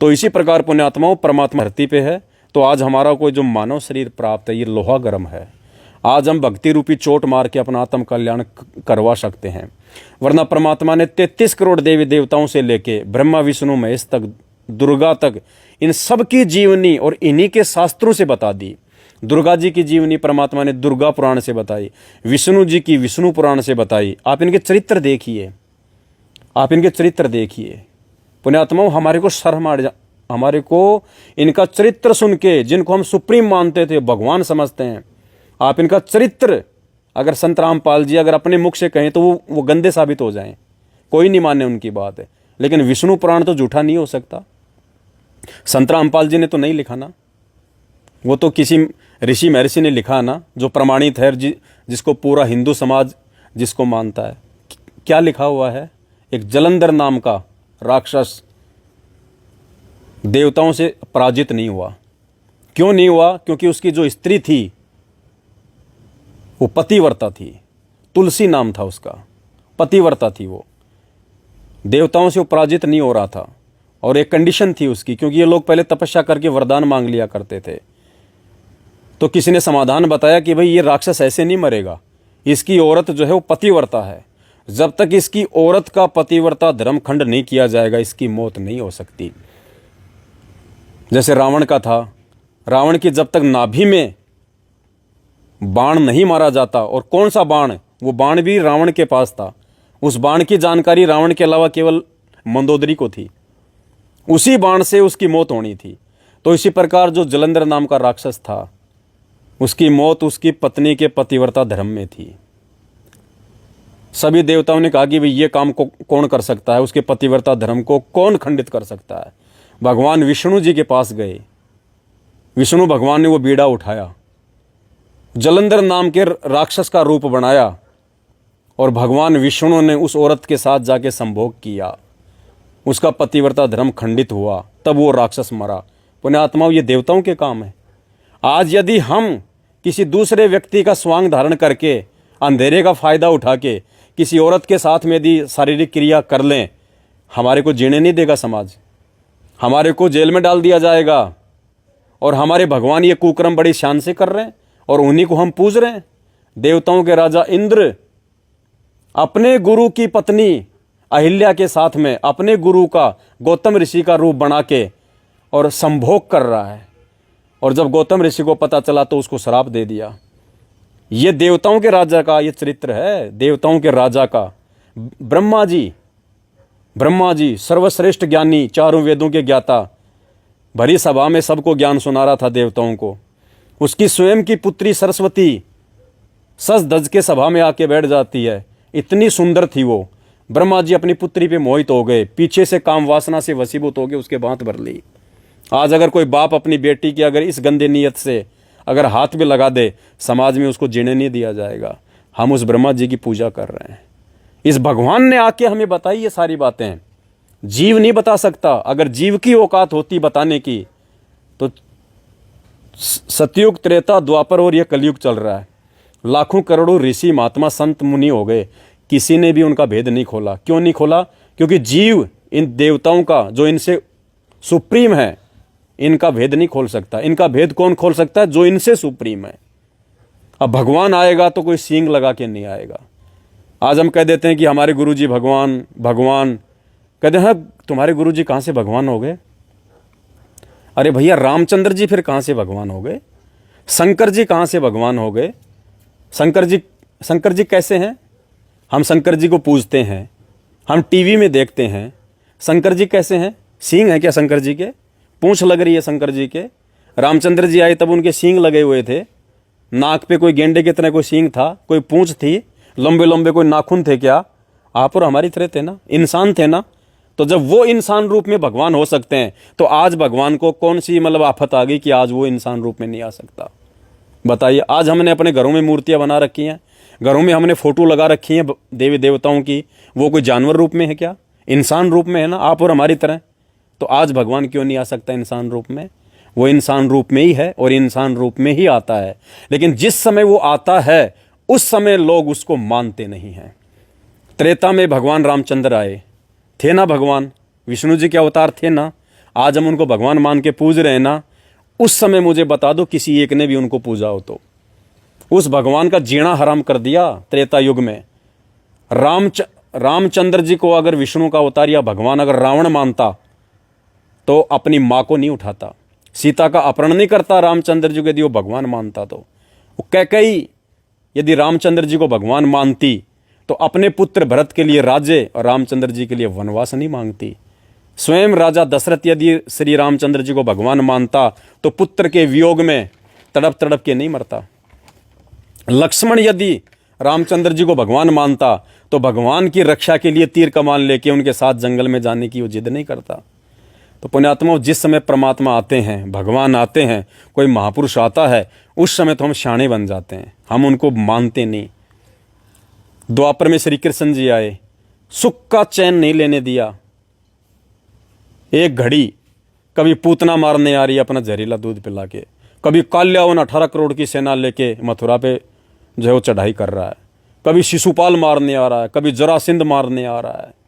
तो इसी प्रकार पुण्यात्माओं, परमात्मा धरती पे है, तो आज हमारा कोई जो मानव शरीर प्राप्त है, ये लोहा गर्म है। आज हम भक्ति रूपी चोट मार के अपना आत्म कल्याण करवा सकते हैं, वरना परमात्मा ने 33 करोड़ देवी देवताओं से लेके ब्रह्मा विष्णु महेश तक, दुर्गा तक, इन सब की जीवनी और इन्हीं के शास्त्रों से बता दी। दुर्गा जी की जीवनी परमात्मा ने दुर्गा पुराण से बताई, विष्णु जी की विष्णु पुराण से बताई। आप इनके चरित्र देखिए, आप इनके चरित्र देखिए पुण्यात्माओं। हमारे को इनका चरित्र सुन के, जिनको हम सुप्रीम मानते थे, भगवान समझते हैं, आप इनका चरित्र अगर संत रामपाल जी अगर अपने मुख से कहें तो वो गंदे साबित हो जाएं, कोई नहीं माने उनकी बात है। लेकिन विष्णु पुराण तो झूठा नहीं हो सकता। संत रामपाल जी ने तो नहीं लिखा ना, वो तो किसी ऋषि महर्षि ने लिखा ना, जो प्रमाणित है, जिसको पूरा हिंदू समाज जिसको मानता है। क्या लिखा हुआ है? एक जलंधर नाम का राक्षस देवताओं से पराजित नहीं हुआ। क्यों नहीं हुआ? क्योंकि उसकी जो स्त्री थी वो पतिव्रता थी, तुलसी नाम था उसका, पतिव्रता थी वो। देवताओं से वो पराजित नहीं हो रहा था, और एक कंडीशन थी उसकी, क्योंकि ये लोग पहले तपस्या करके वरदान मांग लिया करते थे। तो किसी ने समाधान बताया कि भाई ये राक्षस ऐसे नहीं मरेगा, इसकी औरत जो है वो पतिव्रता है, जब तक इसकी औरत का पतिव्रता धर्म खंड नहीं किया जाएगा इसकी मौत नहीं हो सकती। जैसे रावण का था, रावण की जब तक नाभि में बाण नहीं मारा जाता, और कौन सा बाण, वो बाण भी रावण के पास था, उस बाण की जानकारी रावण के अलावा केवल मंदोदरी को थी, उसी बाण से उसकी मौत होनी थी। तो इसी प्रकार जो जलंधर नाम का राक्षस था, उसकी मौत उसकी पत्नी के पतिव्रता धर्म में थी। सभी देवताओं ने कहा कि भाई ये काम को कौन कर सकता है, उसके पतिव्रता धर्म को कौन खंडित कर सकता है। भगवान विष्णु जी के पास गए, विष्णु भगवान ने वो बीड़ा उठाया, जलंधर नाम के राक्षस का रूप बनाया, और भगवान विष्णु ने उस औरत के साथ जाके संभोग किया, उसका पतिव्रता धर्म खंडित हुआ, तब वो राक्षस मरा। पुण्यात्माओं, ये देवताओं के काम है। आज यदि हम किसी दूसरे व्यक्ति का स्वांग धारण करके, अंधेरे का फायदा उठा के किसी औरत के साथ में यदि शारीरिक क्रिया कर लें, हमारे को जीने नहीं देगा समाज, हमारे को जेल में डाल दिया जाएगा। और हमारे भगवान ये कुकर्म बड़ी शान से कर रहे हैं, और उन्हीं को हम पूज रहे हैं। देवताओं के राजा इंद्र अपने गुरु की पत्नी अहिल्या के साथ में अपने गुरु का गौतम ऋषि का रूप बना के और संभोग कर रहा है, और जब गौतम ऋषि को पता चला तो उसको श्राप दे दिया। ये देवताओं के राजा का ये चरित्र है, देवताओं के राजा का। ब्रह्मा जी सर्वश्रेष्ठ ज्ञानी, चारों वेदों के ज्ञाता, भरी सभा में सबको ज्ञान सुना रहा था देवताओं को। उसकी स्वयं की पुत्री सरस्वती सज धज के सभा में आके बैठ जाती है, इतनी सुंदर थी वो। ब्रह्मा जी अपनी पुत्री पे मोहित हो गए, पीछे से काम वासना से वशीभूत हो गए, उसके बात भर ली। आज अगर कोई बाप अपनी बेटी की अगर इस गंदे नियत से अगर हाथ भी लगा दे, समाज में उसको जीने नहीं दिया जाएगा। हम उस ब्रह्मा जी की पूजा कर रहे हैं। इस भगवान ने आके हमें बताई ये सारी बातें, जीव नहीं बता सकता। अगर जीव की औकात होती बताने की तो सतयुग, त्रेता, द्वापर और ये कलयुग चल रहा है, लाखों करोड़ों ऋषि महात्मा संत मुनि हो गए, किसी ने भी उनका भेद नहीं खोला। क्यों नहीं खोला? क्योंकि जीव इन देवताओं का जो इनसे सुप्रीम है, इनका भेद नहीं खोल सकता। इनका भेद कौन खोल सकता है? जो इनसे सुप्रीम है। अब भगवान आएगा तो कोई सींग लगा के नहीं आएगा। आज हम कह देते हैं कि हमारे गुरुजी भगवान भगवान, कहते हैं तुम्हारे गुरुजी कहाँ से भगवान हो गए? अरे भैया, रामचंद्र जी फिर कहाँ से भगवान हो गए? शंकर जी कहाँ से भगवान हो गए? शंकर जी कैसे हैं? हम शंकर जी को पूजते हैं, हम टीवी में देखते हैं। शंकर जी कैसे हैं? सींग है क्या शंकर जी के? पूंछ लग रही है शंकर जी के? रामचंद्र जी आए तब उनके सींग लगे हुए थे, नाक पे कोई गेंडे की तरह कोई सींग था, कोई पूंछ थी, लंबे लंबे कोई नाखून थे क्या? आप और हमारी तरह थे ना, इंसान थे ना। तो जब वो इंसान रूप में भगवान हो सकते हैं, तो आज भगवान को कौन सी आफत आ गई कि आज वो इंसान रूप में नहीं आ सकता? बताइए। आज हमने अपने घरों में मूर्तियां बना रखी हैं, घरों में हमने फोटो लगा रखी हैं देवी देवताओं की, वो कोई जानवर रूप में है क्या? इंसान रूप में है ना, आप और हमारी तरह। तो आज भगवान क्यों नहीं आ सकता इंसान रूप में? वो इंसान रूप में ही है और इंसान रूप में ही आता है। लेकिन जिस समय वो आता है उस समय लोग उसको मानते नहीं हैं। त्रेता में भगवान रामचंद्र आए थे ना, भगवान विष्णु जी के अवतार थे ना। आज हम उनको भगवान मान के पूज रहे हैं ना, उस समय मुझे बता दो किसी एक ने भी उनको पूजा हो तो। उस भगवान का जीना हराम कर दिया त्रेता युग में। रामचंद्र जी को अगर विष्णु का अवतार या भगवान अगर रावण मानता तो अपनी माँ को नहीं उठाता, सीता का अपहरण नहीं करता रामचंद्र जी को, यदि वो भगवान मानता तो। वो कैकेयी यदि रामचंद्र जी को भगवान मानती तो अपने पुत्र भरत के लिए राज्य और रामचंद्र जी के लिए वनवास नहीं मांगती। स्वयं राजा दशरथ यदि श्री रामचंद्र जी को भगवान मानता तो पुत्र के वियोग में तड़प तड़प के नहीं मरता। लक्ष्मण यदि रामचंद्र जी को भगवान मानता तो भगवान की रक्षा के लिए तीर कमान लेके उनके साथ जंगल में जाने की वो जिद नहीं करता। तो पुण्यात्माओं, जिस समय परमात्मा आते हैं, भगवान आते हैं, कोई महापुरुष आता है, उस समय तो हम शाणे बन जाते हैं, हम उनको मानते नहीं। द्वापर में श्री कृष्ण जी आए, सुख का चैन नहीं लेने दिया। एक घड़ी कभी पूतना मारने आ रही है अपना जहरीला दूध पिला के, कभी काल्यावन 18 करोड़ की सेना लेके मथुरा पे जो है वो चढ़ाई कर रहा है, कभी शिशुपाल मारने आ रहा है, कभी जरासिंध मारने आ रहा है।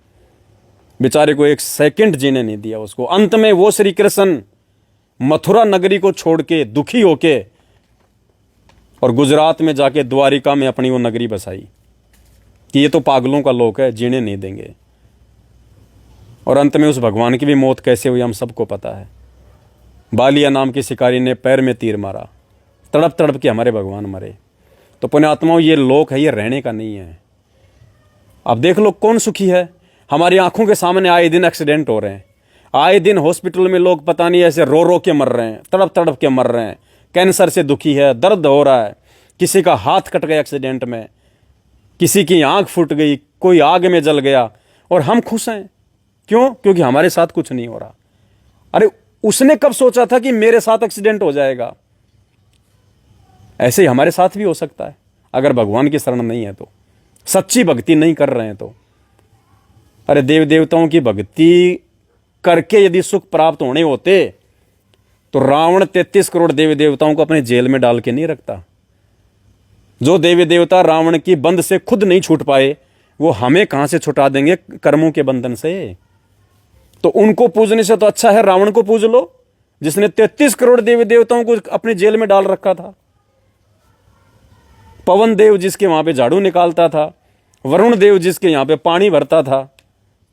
बेचारे को एक सेकंड जीने नहीं दिया उसको। अंत में वो श्री कृष्ण मथुरा नगरी को छोड़ के दुखी होके और गुजरात में जाके द्वारिका में अपनी वो नगरी बसाई कि ये तो पागलों का लोक है, जीने नहीं देंगे। और अंत में उस भगवान की भी मौत कैसे हुई हम सबको पता है। बालिया नाम की शिकारी ने पैर में तीर मारा, तड़प तड़प के हमारे भगवान मरे। तो पुण्यात्माओं, ये लोक है, ये रहने का नहीं है। अब देख लो कौन सुखी है। हमारी आंखों के सामने आए दिन एक्सीडेंट हो रहे हैं, आए दिन हॉस्पिटल में लोग पता नहीं ऐसे रो रो के मर रहे हैं, तड़प तड़प के मर रहे हैं। कैंसर से दुखी है, दर्द हो रहा है, किसी का हाथ कट गया एक्सीडेंट में, किसी की आंख फूट गई, कोई आग में जल गया, और हम खुश हैं। क्यों? क्योंकि हमारे साथ कुछ नहीं हो रहा। अरे उसने कब सोचा था कि मेरे साथ एक्सीडेंट हो जाएगा? ऐसे ही हमारे साथ भी हो सकता है अगर भगवान की शरण नहीं है तो, सच्ची भक्ति नहीं कर रहे हैं तो। अरे देव देवताओं की भक्ति करके यदि सुख प्राप्त होने होते तो रावण 33 करोड़ देवी देवताओं को अपने जेल में डाल के नहीं रखता। जो देवी देवता रावण की बंद से खुद नहीं छूट पाए, वो हमें कहां से छुटा देंगे कर्मों के बंधन से? तो उनको पूजने से तो अच्छा है रावण को पूज लो, जिसने 33 करोड़ देवी देवताओं को अपने जेल में डाल रखा था। पवन देव जिसके वहां पे झाड़ू निकालता था, वरुण देव जिसके यहां पे पानी भरता था,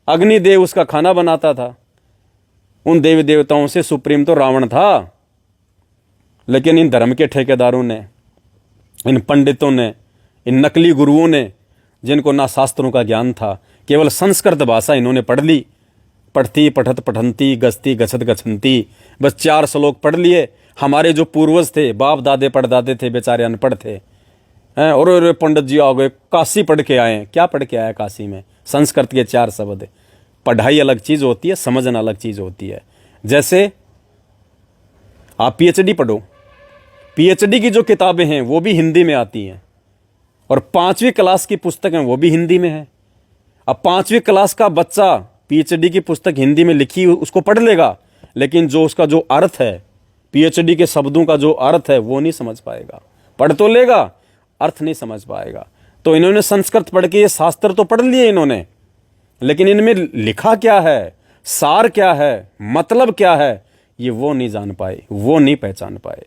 अग्नि देव उसका खाना बनाता था। उन देवी देवताओं से सुप्रीम तो रावण था। लेकिन इन धर्म के ठेकेदारों ने, इन पंडितों ने, इन नकली गुरुओं ने, जिनको ना शास्त्रों का ज्ञान था, केवल संस्कृत भाषा इन्होंने पढ़ ली। पढ़ती पठत पठंती गछती गछत गछंती, बस 4 श्लोक पढ़ लिए। हमारे जो पूर्वज थे, बाप दादे पढ़दादे थे, बेचारे अनपढ़ थे। और पंडित जी आ गए, काशी पढ़ के आए। क्या पढ़ के आया काशी में? संस्कृत के 4 शब्द। पढ़ाई अलग चीज़ होती है, समझना अलग चीज़ होती है। जैसे आप पीएचडी पढ़ो, पीएचडी की जो किताबें हैं वो भी हिंदी में आती हैं, और 5वीं क्लास की पुस्तक है वो भी हिंदी में है। अब 5वीं क्लास का बच्चा पीएचडी की पुस्तक हिंदी में लिखी उसको पढ़ लेगा, लेकिन जो उसका जो अर्थ है, पीएचडी के शब्दों का जो अर्थ है वो नहीं समझ पाएगा। पढ़ तो लेगा, अर्थ नहीं समझ पाएगा। तो इन्होंने संस्कृत पढ़ के ये शास्त्र तो पढ़ लिए इन्होंने, लेकिन इनमें लिखा क्या है, सार क्या है, मतलब क्या है, ये वो नहीं जान पाए, वो नहीं पहचान पाए।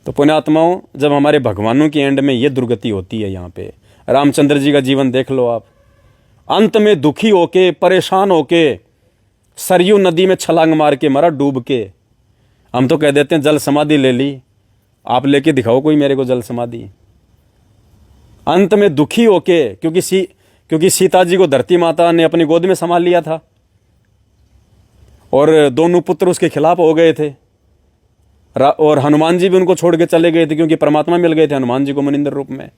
तो पुण्यात्माओं, जब हमारे भगवानों की एंड में ये दुर्गति होती है, यहाँ पे रामचंद्र जी का जीवन देख लो आप। अंत में दुखी होके, परेशान होके सरयू नदी में छलांग मार के मरा, डूब के। हम तो कह देते हैं जल समाधि ले ली, आप लेके दिखाओ कोई मेरे को जल समाधि। अंत में दुखी होके, क्योंकि सीता जी को धरती माता ने अपनी गोद में संभाल लिया था, और दोनों पुत्र उसके खिलाफ हो गए थे, और हनुमान जी भी उनको छोड़ के चले गए थे, क्योंकि परमात्मा मिल गए थे हनुमान जी को मनिंदर रूप में।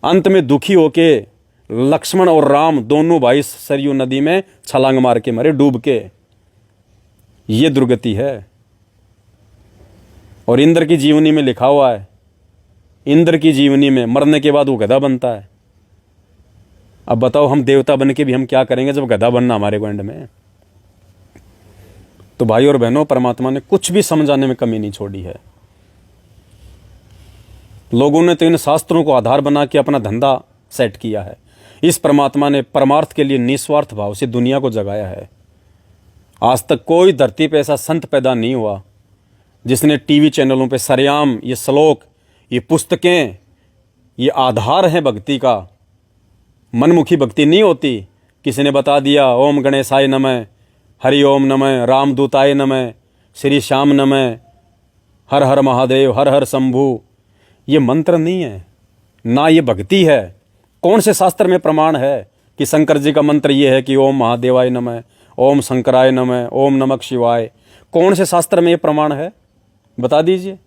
अंत में दुखी होके लक्ष्मण और राम दोनों भाई सरयू नदी में छलांग मार के मरे, डूब के। ये दुर्गति है। और इंद्र की जीवनी में लिखा हुआ है, इंद्र की जीवनी में मरने के बाद वो गधा बनता है। अब बताओ, हम देवता बन के भी हम क्या करेंगे जब गधा बनना हमारे को एंड में? तो भाई और बहनों, परमात्मा ने कुछ भी समझाने में कमी नहीं छोड़ी है। लोगों ने तो इन शास्त्रों को आधार बना के अपना धंधा सेट किया है। इस परमात्मा ने परमार्थ के लिए निस्वार्थ भाव से दुनिया को जगाया है। आज तक कोई धरती पे ऐसा संत पैदा नहीं हुआ जिसने टीवी चैनलों पे सरेआम ये श्लोक, ये पुस्तकें, ये आधार हैं भक्ति का। मनमुखी भक्ति नहीं होती। किसी ने बता दिया ओम गणेशाय नमः, हरि ओम नमः, रामदूताय नमः, श्री श्याम नमः, हर हर महादेव, हर हर शंभु, ये मंत्र नहीं है, ना ये भक्ति है। कौन से शास्त्र में प्रमाण है कि शंकर जी का मंत्र ये है कि ओम महादेवाय नमः, ओम शंकराय नमः, ओम नमः शिवाय? कौन से शास्त्र में ये प्रमाण है? बता दीजिए।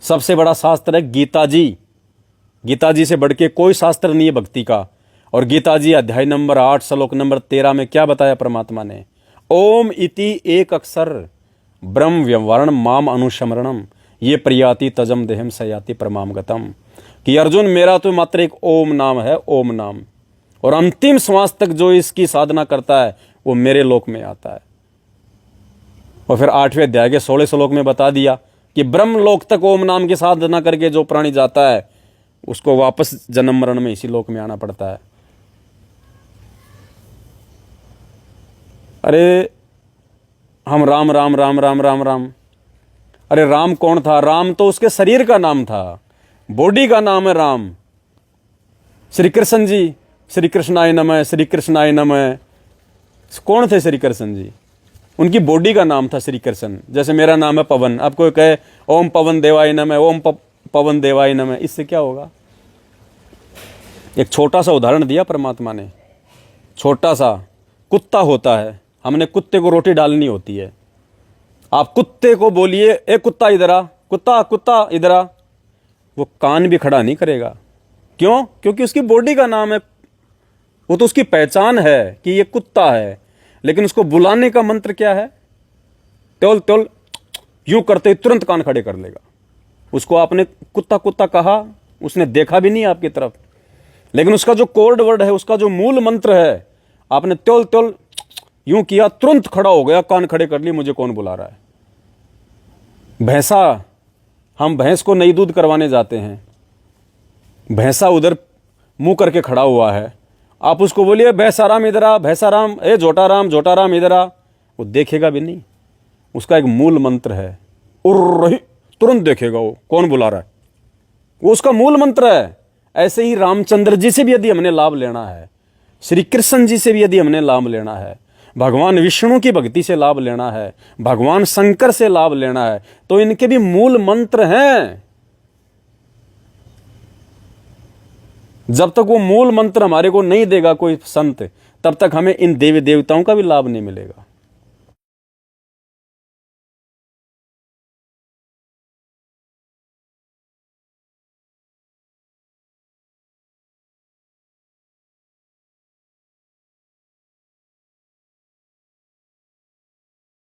सबसे बड़ा शास्त्र है गीता जी। गीता जी से बढ़ के कोई शास्त्र नहीं है भक्ति का। और गीता जी अध्याय नंबर 8 श्लोक नंबर 13 में क्या बताया परमात्मा ने? ओम इति एक अक्षर ब्रह्म व्यवरण माम अनुस्मरणम ये प्रियाति तजम देहम सयाति परमाम गतम। कि अर्जुन, मेरा तो मात्र एक ओम नाम है, ओम नाम, और अंतिम श्वास तक जो इसकी साधना करता है वो मेरे लोक में आता है। और फिर 8वें अध्याय के 16 श्लोक में बता दिया कि ब्रह्म लोक तक ओम नाम की साधना करके जो प्राणी जाता है उसको वापस जन्म मरण में इसी लोक में आना पड़ता है। अरे हम राम राम राम राम राम राम, अरे राम कौन था? राम तो उसके शरीर का नाम था, बॉडी का नाम है राम। श्री कृष्ण जी, श्री कृष्णाय नमः, श्री कृष्णाय नमः, कौन थे श्री कृष्ण जी? उनकी बॉडी का नाम था श्री कृष्ण। जैसे मेरा नाम है पवन, अब कोई कहे ओम पवन देवाय नमः, ओम पवन देवाय नमः, इससे क्या होगा? एक छोटा सा उदाहरण दिया परमात्मा ने। छोटा सा कुत्ता होता है, हमने कुत्ते को रोटी डालनी होती है। आप कुत्ते को बोलिए ए कुत्ता इधर आ, कुत्ता कुत्ता इधर आ, वो कान भी खड़ा नहीं करेगा। क्यों? क्योंकि उसकी बॉडी का नाम है, वो तो उसकी पहचान है कि ये कुत्ता है। लेकिन उसको बुलाने का मंत्र क्या है? त्योल त्योल यूं करते ही तुरंत कान खड़े कर लेगा। उसको आपने कुत्ता कुत्ता कहा, उसने देखा भी नहीं आपकी तरफ, लेकिन उसका जो कोड वर्ड है, उसका जो मूल मंत्र है, आपने त्योल त्योल यूं किया, तुरंत खड़ा हो गया, कान खड़े कर लिए, मुझे कौन बुला रहा है। भैंसा, हम भैंस को नई दूध करवाने जाते हैं, भैंसा उधर मुंह करके खड़ा हुआ है, आप उसको बोलिए भैंसाराम इधर आ, भैंसाराम, ए जोटाराम जोटाराम इधर आ, वो देखेगा भी नहीं। उसका एक मूल मंत्र है, उर्र, तुरंत देखेगा वो कौन बुला रहा है, वो उसका मूल मंत्र है। ऐसे ही रामचंद्र जी से भी यदि हमने लाभ लेना है, श्री कृष्ण जी से भी यदि हमने लाभ लेना है, भगवान विष्णु की भक्ति से लाभ लेना है, भगवान शंकर से लाभ लेना है, तो इनके भी मूल मंत्र हैं। जब तक वो मूल मंत्र हमारे को नहीं देगा कोई संत, तब तक हमें इन देवी देवताओं का भी लाभ नहीं मिलेगा।